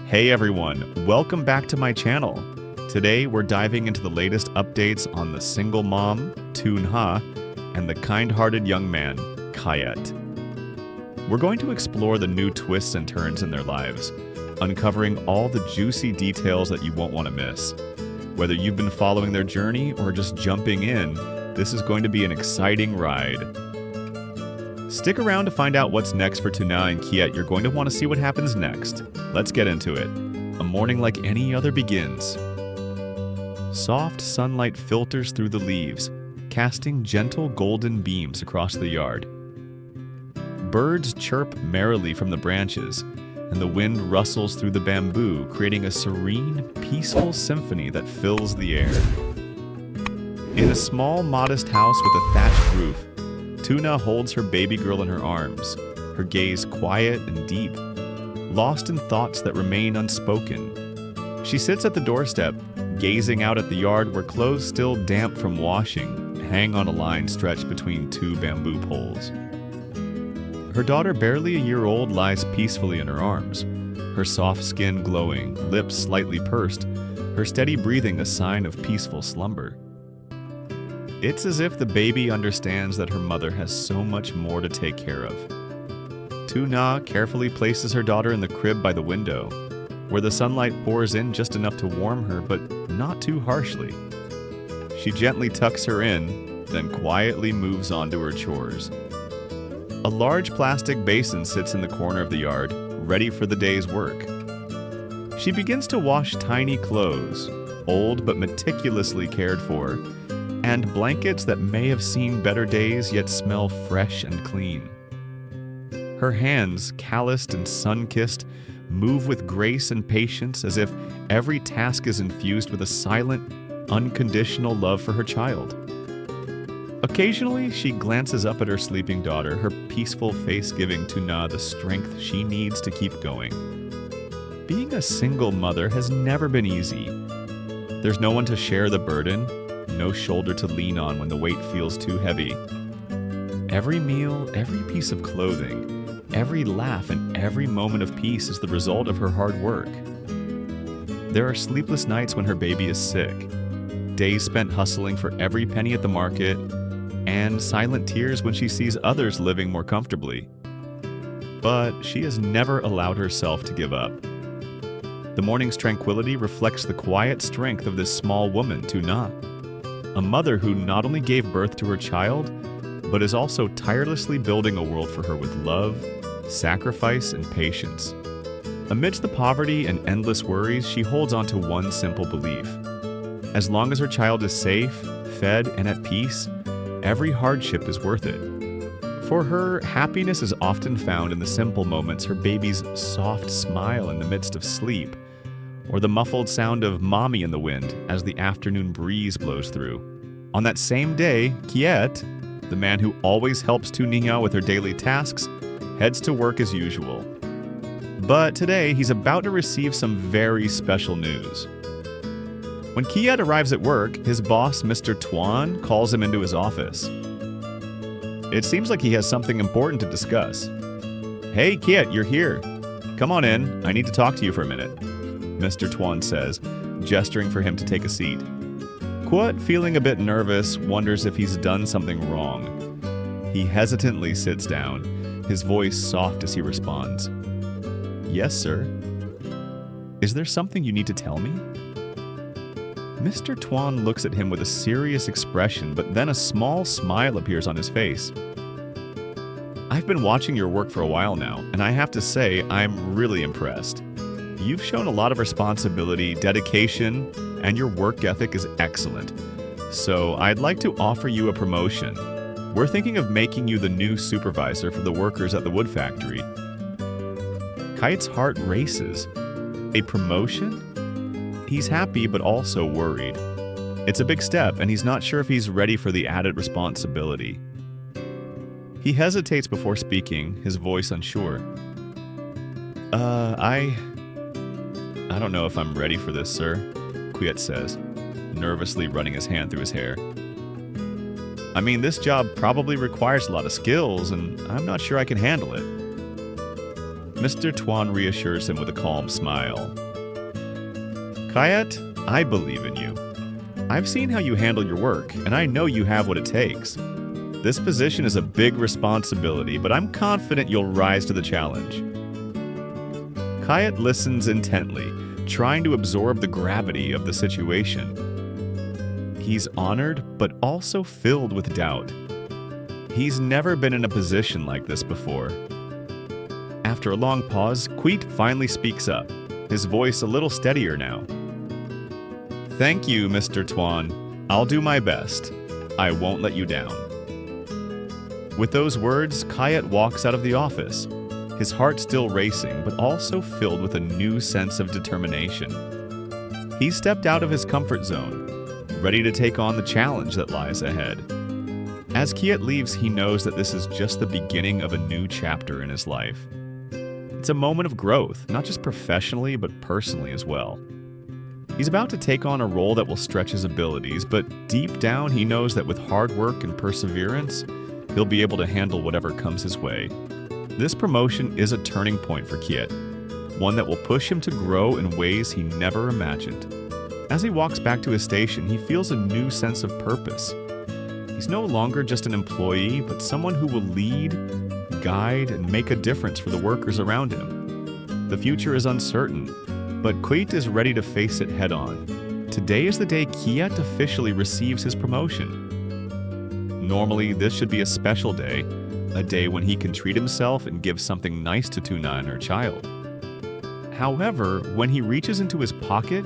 Hey everyone, welcome back to my channel. Today we're diving into the latest updates on the single mom, Tu Nha, and the kind-hearted young man, Cayette. We're going to explore the new twists and turns in their lives, uncovering all the juicy details that you won't want to miss. Whether you've been following their journey or just jumping in, this is going to be an exciting ride. Stick around to find out what's next for Tu Nha and Kiet. You're going to want to see what happens next. Let's get into it. A morning like any other begins. Soft sunlight filters through the leaves, casting gentle golden beams across the yard. Birds chirp merrily from the branches, and the wind rustles through the bamboo, creating a serene, peaceful symphony that fills the air. In a small, modest house with a thatched roof, Tu Nha holds her baby girl in her arms, her gaze quiet and deep, lost in thoughts that remain unspoken. She sits at the doorstep, gazing out at the yard where clothes still damp from washing hang on a line stretched between two bamboo poles. Her daughter, barely a year old, lies peacefully in her arms, her soft skin glowing, lips slightly pursed, her steady breathing a sign of peaceful slumber. It's as if the baby understands that her mother has so much more to take care of. Tu Nha carefully places her daughter in the crib by the window, where the sunlight pours in just enough to warm her, but not too harshly. She gently tucks her in, then quietly moves on to her chores. A large plastic basin sits in the corner of the yard, ready for the day's work. She begins to wash tiny clothes, old but meticulously cared for, and blankets that may have seen better days yet smell fresh and clean. Her hands, calloused and sun-kissed, move with grace and patience as if every task is infused with a silent, unconditional love for her child. Occasionally, she glances up at her sleeping daughter, her peaceful face giving Tu Nha the strength she needs to keep going. Being a single mother has never been easy. There's no one to share the burden, no shoulder to lean on when the weight feels too heavy. Every meal, every piece of clothing, every laugh, and every moment of peace is the result of her hard work. There are sleepless nights when her baby is sick, days spent hustling for every penny at the market, and silent tears when she sees others living more comfortably. But she has never allowed herself to give up. The morning's tranquility reflects the quiet strength of this small woman, Tu Nha. A mother who not only gave birth to her child, but is also tirelessly building a world for her with love, sacrifice, and patience. Amidst the poverty and endless worries, she holds on to one simple belief. As long as her child is safe, fed, and at peace, every hardship is worth it. For her, happiness is often found in the simple moments: her baby's soft smile in the midst of sleep, or the muffled sound of mommy in the wind as the afternoon breeze blows through. On that same day, Cayette, the man who always helps Tu Nha with her daily tasks, heads to work as usual. But today, he's about to receive some very special news. When Cayette arrives at work, his boss, Mr. Tuan, calls him into his office. It seems like he has something important to discuss. "Hey, Cayette, you're here. Come on in. I need to talk to you for a minute," Mr. Tuan says, gesturing for him to take a seat. Kiet, feeling a bit nervous, wonders if he's done something wrong. He hesitantly sits down, his voice soft as he responds. "Yes, sir. Is there something you need to tell me?" Mr. Tuan looks at him with a serious expression, but then a small smile appears on his face. "I've been watching your work for a while now, and I have to say I'm really impressed. You've shown a lot of responsibility, dedication, and your work ethic is excellent. So I'd like to offer you a promotion. We're thinking of making you the new supervisor for the workers at the wood factory." Kite's heart races. A promotion? He's happy but also worried. It's a big step, and he's not sure if he's ready for the added responsibility. He hesitates before speaking, his voice unsure. I don't know if I'm ready for this, sir," Cayette says, nervously running his hand through his hair. "I mean, this job probably requires a lot of skills, and I'm not sure I can handle it." Mr. Tuan reassures him with a calm smile. Cayette, I believe in you. I've seen how you handle your work, and I know you have what it takes. This position is a big responsibility, but I'm confident you'll rise to the challenge. Cayette listens intently, trying to absorb the gravity of the situation. He's honored, but also filled with doubt. He's never been in a position like this before. After a long pause, Kiet finally speaks up, his voice a little steadier now. Thank you, Mr. Tuan. I'll do my best. I won't let you down. With those words, Cayette walks out of the office, his heart still racing, but also filled with a new sense of determination. He stepped out of his comfort zone, ready to take on the challenge that lies ahead. As Cayette leaves, he knows that this is just the beginning of a new chapter in his life. It's a moment of growth, not just professionally, but personally as well. He's about to take on a role that will stretch his abilities, but deep down he knows that with hard work and perseverance, he'll be able to handle whatever comes his way. This promotion is a turning point for Cayette, one that will push him to grow in ways he never imagined. As he walks back to his station, he feels a new sense of purpose. He's no longer just an employee, but someone who will lead, guide, and make a difference for the workers around him. The future is uncertain, but Cayette is ready to face it head-on. Today is the day Cayette officially receives his promotion. Normally, this should be a special day, a day when he can treat himself and give something nice to Tu Nha and her child. However, when he reaches into his pocket,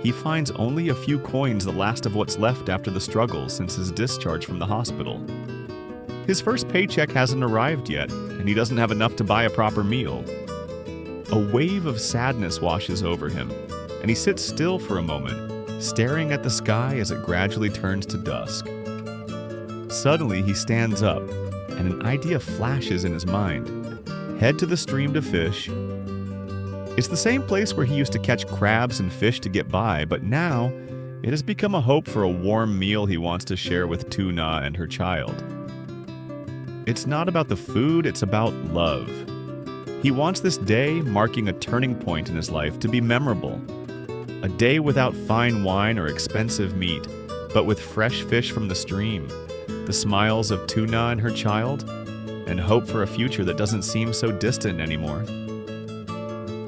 he finds only a few coins, the last of what's left after the struggle since his discharge from the hospital. His first paycheck hasn't arrived yet, and he doesn't have enough to buy a proper meal. A wave of sadness washes over him, and he sits still for a moment, staring at the sky as it gradually turns to dusk. Suddenly, he stands up, and an idea flashes in his mind. Head to the stream to fish. It's the same place where he used to catch crabs and fish to get by, but now it has become a hope for a warm meal he wants to share with Tu Nha and her child. It's not about the food, it's about love. He wants this day, marking a turning point in his life, to be memorable. A day without fine wine or expensive meat, but with fresh fish from the stream, the smiles of Tu Nha and her child, and hope for a future that doesn't seem so distant anymore.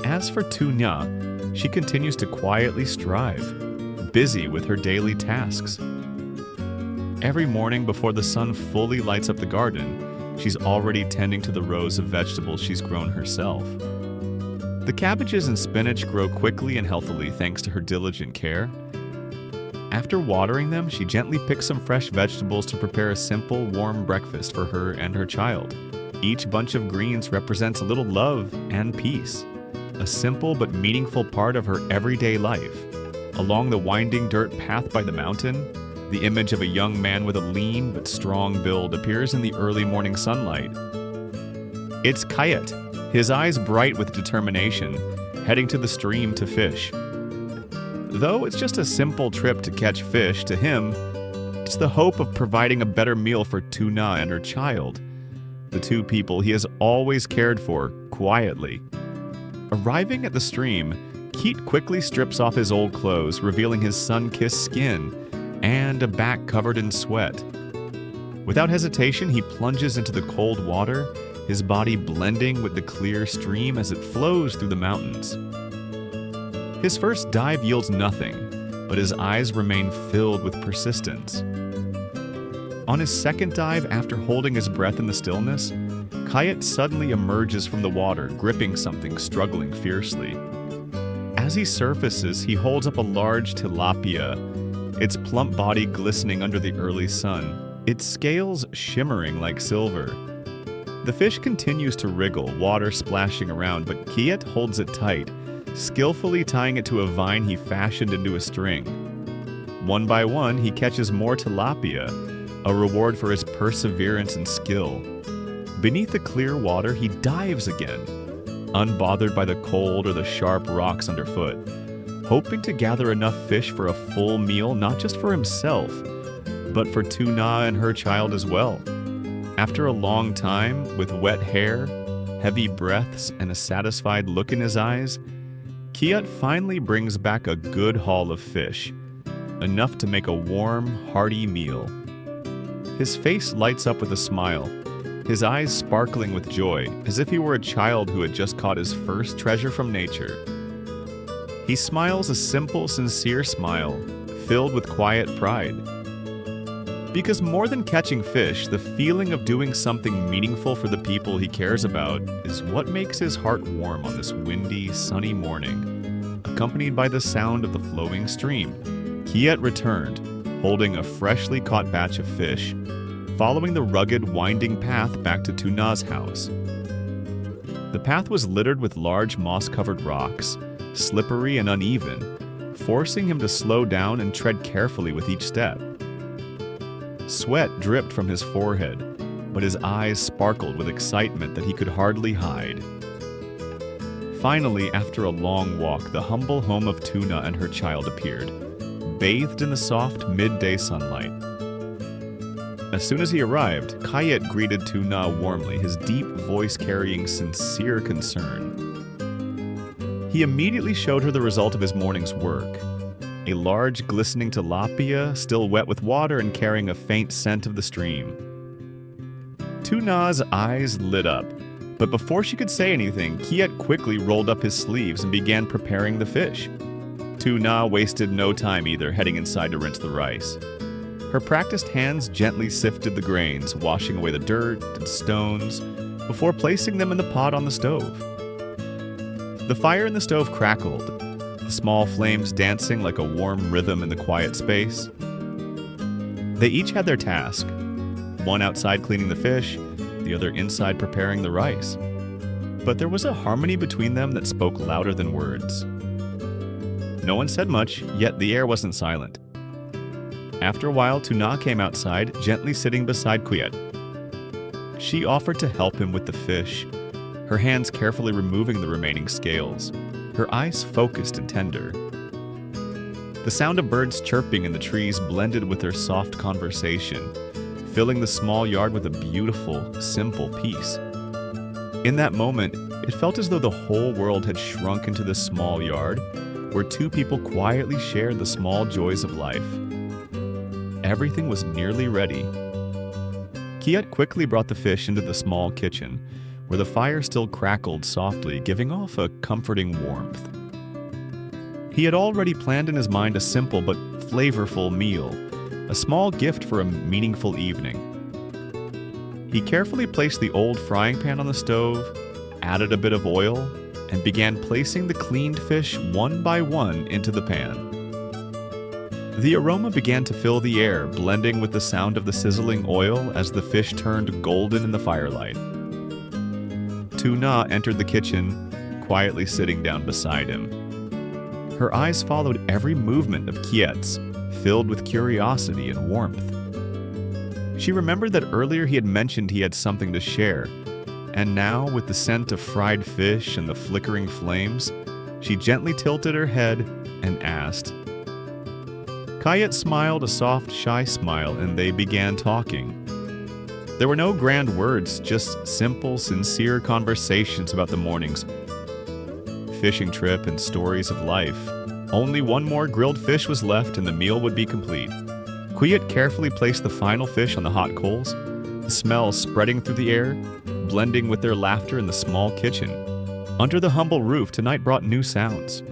As for Tu Nha, she continues to quietly strive, busy with her daily tasks. Every morning before the sun fully lights up the garden, she's already tending to the rows of vegetables she's grown herself. The cabbages and spinach grow quickly and healthily thanks to her diligent care. After watering them, she gently picks some fresh vegetables to prepare a simple, warm breakfast for her and her child. Each bunch of greens represents a little love and peace, a simple but meaningful part of her everyday life. Along the winding dirt path by the mountain, the image of a young man with a lean but strong build appears in the early morning sunlight. It's Cayette, his eyes bright with determination, heading to the stream to fish. Though it's just a simple trip to catch fish, to him, it's the hope of providing a better meal for Tu Nha and her child, the two people he has always cared for, quietly. Arriving at the stream, Cayette quickly strips off his old clothes, revealing his sun-kissed skin and a back covered in sweat. Without hesitation, he plunges into the cold water, his body blending with the clear stream as it flows through the mountains. His first dive yields nothing, but his eyes remain filled with persistence. On his second dive, after holding his breath in the stillness, Cayette suddenly emerges from the water, gripping something, struggling fiercely. As he surfaces, he holds up a large tilapia, its plump body glistening under the early sun, its scales shimmering like silver. The fish continues to wriggle, water splashing around, but Cayette holds it tight, skillfully tying it to a vine he fashioned into a string. One by one, he catches more tilapia, a reward for his perseverance and skill. Beneath the clear water, he dives again, unbothered by the cold or the sharp rocks underfoot, hoping to gather enough fish for a full meal, not just for himself, but for Tu Nha and her child as well. After a long time, with wet hair, heavy breaths and a satisfied look in his eyes, Kiet finally brings back a good haul of fish, enough to make a warm, hearty meal. His face lights up with a smile, his eyes sparkling with joy, as if he were a child who had just caught his first treasure from nature. He smiles a simple, sincere smile, filled with quiet pride. Because more than catching fish, the feeling of doing something meaningful for the people he cares about is what makes his heart warm on this windy, sunny morning, accompanied by the sound of the flowing stream. Kiet returned, holding a freshly caught batch of fish, following the rugged, winding path back to Tu Nha's house. The path was littered with large moss-covered rocks, slippery and uneven, forcing him to slow down and tread carefully with each step. Sweat dripped from his forehead, but his eyes sparkled with excitement that he could hardly hide. Finally, after a long walk, the humble home of Tu Nha and her child appeared, bathed in the soft midday sunlight. As soon as he arrived, Cayette greeted Tu Nha warmly, his deep voice carrying sincere concern. He immediately showed her the result of his morning's work. A large, glistening tilapia, still wet with water and carrying a faint scent of the stream. Tu Nha's eyes lit up, but before she could say anything, Kiet quickly rolled up his sleeves and began preparing the fish. Tu Nha wasted no time either, heading inside to rinse the rice. Her practiced hands gently sifted the grains, washing away the dirt and stones, before placing them in the pot on the stove. The fire in the stove crackled, the small flames dancing like a warm rhythm in the quiet space. They each had their task, one outside cleaning the fish, the other inside preparing the rice. But there was a harmony between them that spoke louder than words. No one said much, yet the air wasn't silent. After a while, Tu Nha came outside, gently sitting beside Kiet. She offered to help him with the fish, her hands carefully removing the remaining scales, her eyes focused and tender. The sound of birds chirping in the trees blended with their soft conversation, filling the small yard with a beautiful, simple peace. In that moment, it felt as though the whole world had shrunk into this small yard, where two people quietly shared the small joys of life. Everything was nearly ready. Kiet quickly brought the fish into the small kitchen, where the fire still crackled softly, giving off a comforting warmth. He had already planned in his mind a simple but flavorful meal, a small gift for a meaningful evening. He carefully placed the old frying pan on the stove, added a bit of oil, and began placing the cleaned fish one by one into the pan. The aroma began to fill the air, blending with the sound of the sizzling oil as the fish turned golden in the firelight. Tu Nha entered the kitchen, quietly sitting down beside him. Her eyes followed every movement of Kiet's, filled with curiosity and warmth. She remembered that earlier he had mentioned he had something to share, and now, with the scent of fried fish and the flickering flames, she gently tilted her head and asked. Cayette smiled a soft, shy smile, and they began talking. There were no grand words, just simple, sincere conversations about the morning's fishing trip and stories of life. Only one more grilled fish was left and the meal would be complete. Kiet carefully placed the final fish on the hot coals, the smell spreading through the air, blending with their laughter in the small kitchen. Under the humble roof, tonight brought new sounds.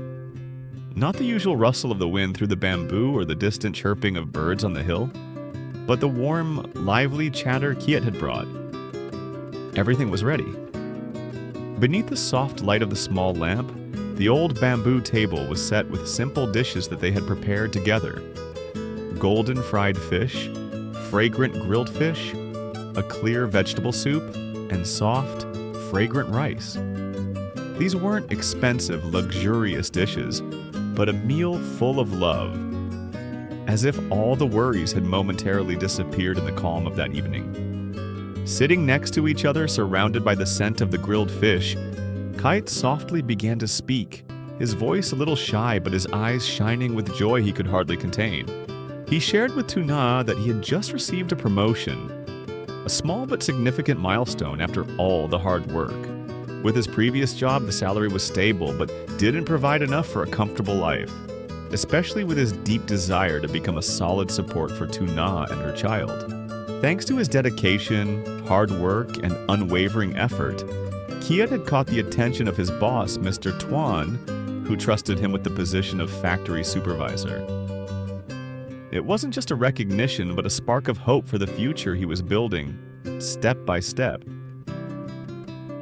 Not the usual rustle of the wind through the bamboo or the distant chirping of birds on the hill, but the warm, lively chatter Kiet had brought. Everything was ready. Beneath the soft light of the small lamp, the old bamboo table was set with simple dishes that they had prepared together. Golden fried fish, fragrant grilled fish, a clear vegetable soup, and soft, fragrant rice. These weren't expensive, luxurious dishes, but a meal full of love, as if all the worries had momentarily disappeared in the calm of that evening. Sitting next to each other, surrounded by the scent of the grilled fish, Cayette softly began to speak, his voice a little shy but his eyes shining with joy he could hardly contain. He shared with Tu Nha that he had just received a promotion, a small but significant milestone after all the hard work. With his previous job, the salary was stable, but didn't provide enough for a comfortable life, especially with his deep desire to become a solid support for Tu Nha and her child. Thanks to his dedication, hard work, and unwavering effort, Kiet had caught the attention of his boss, Mr. Tuan, who trusted him with the position of factory supervisor. It wasn't just a recognition, but a spark of hope for the future he was building, step by step.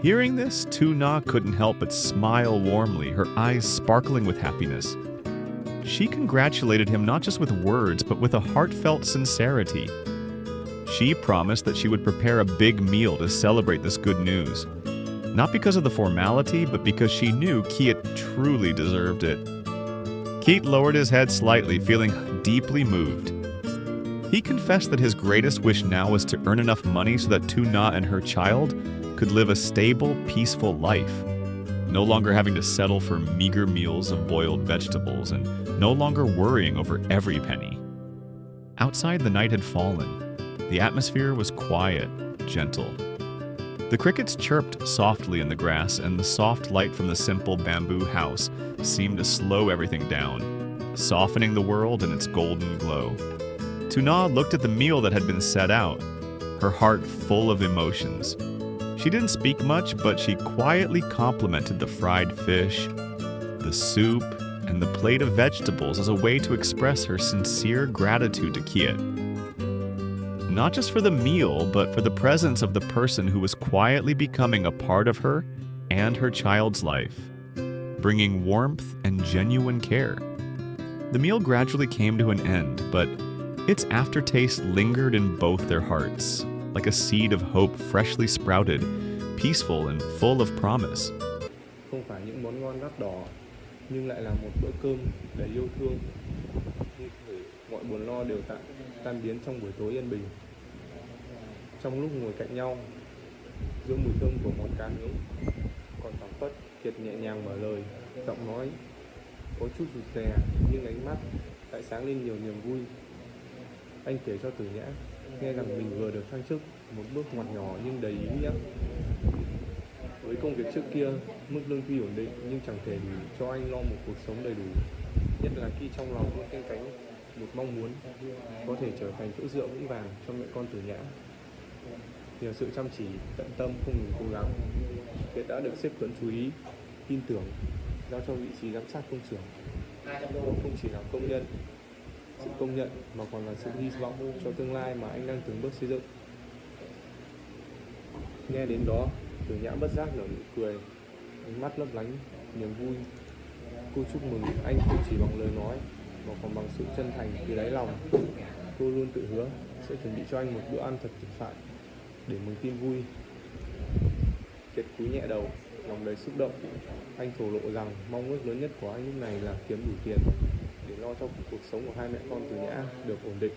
Hearing this, Tu Nha couldn't help but smile warmly, her eyes sparkling with happiness. She congratulated him not just with words, but with a heartfelt sincerity. She promised that she would prepare a big meal to celebrate this good news. Not because of the formality, but because she knew Kiet truly deserved it. Kiet lowered his head slightly, feeling deeply moved. He confessed that his greatest wish now was to earn enough money so that Tu Nha and her child could live a stable, peaceful life, no longer having to settle for meager meals of boiled vegetables and no longer worrying over every penny. Outside, the night had fallen. The atmosphere was quiet, gentle. The crickets chirped softly in the grass, and the soft light from the simple bamboo house seemed to slow everything down, softening the world in its golden glow. Tu Nha looked at the meal that had been set out, her heart full of emotions. She didn't speak much, but she quietly complimented the fried fish, the soup, and the plate of vegetables as a way to express her sincere gratitude to Kiet. Not just for the meal, but for the presence of the person who was quietly becoming a part of her and her child's life, bringing warmth and genuine care. The meal gradually came to an end, but its aftertaste lingered in both their hearts, like a seed of hope freshly sprouted, peaceful and full of promise. Không phải những món ngon đắt đỏ, nhưng lại là một bữa cơm đầy yêu thương. Như thể mọi buồn lo đều tan biến trong buổi tối yên bình. Trong lúc ngồi cạnh nhau, giữa mùi thơm của món cá nướng, còn phảng phất Kiệt nhẹ nhàng mở lời, giọng nói có chút rụt rè nhưng ánh mắt lại sáng lên nhiều niềm vui. Anh kể cho Tử Nhã nghe rằng mình vừa được thăng chức, một bước ngoặt nhỏ nhưng đầy ý nghĩa. Với công việc trước kia, mức lương tuy ổn định nhưng chẳng thể đủ cho anh lo một cuộc sống đầy đủ. Nhất là khi trong lòng luôn canh cánh một mong muốn có thể trở thành chỗ dựa vững vàng cho mẹ con Tử Nhã. Nhờ sự chăm chỉ, tận tâm không ngừng cố gắng, Kiệt đã được sếp Tuấn chú ý, tin tưởng, giao cho vị trí giám sát công xưởng. Đó không chỉ là công nhân, sự công nhận mà còn là sự hy vọng cho tương lai mà anh đang từng bước xây dựng. Nghe đến đó, Tử Nhã bất giác nở nụ cười, ánh mắt lấp lánh niềm vui. Cô chúc mừng anh không chỉ bằng lời nói mà còn bằng sự chân thành từ đáy lòng. Cô luôn tự hứa sẽ chuẩn bị cho anh một bữa ăn thật tuyệt vời để mừng tin vui. Kiệt cúi nhẹ đầu, lòng đầy xúc động. Anh thổ lộ rằng mong ước lớn nhất của anh lúc này là kiếm đủ tiền để lo cho cuộc sống của hai mẹ con Tử Nhã được ổn định.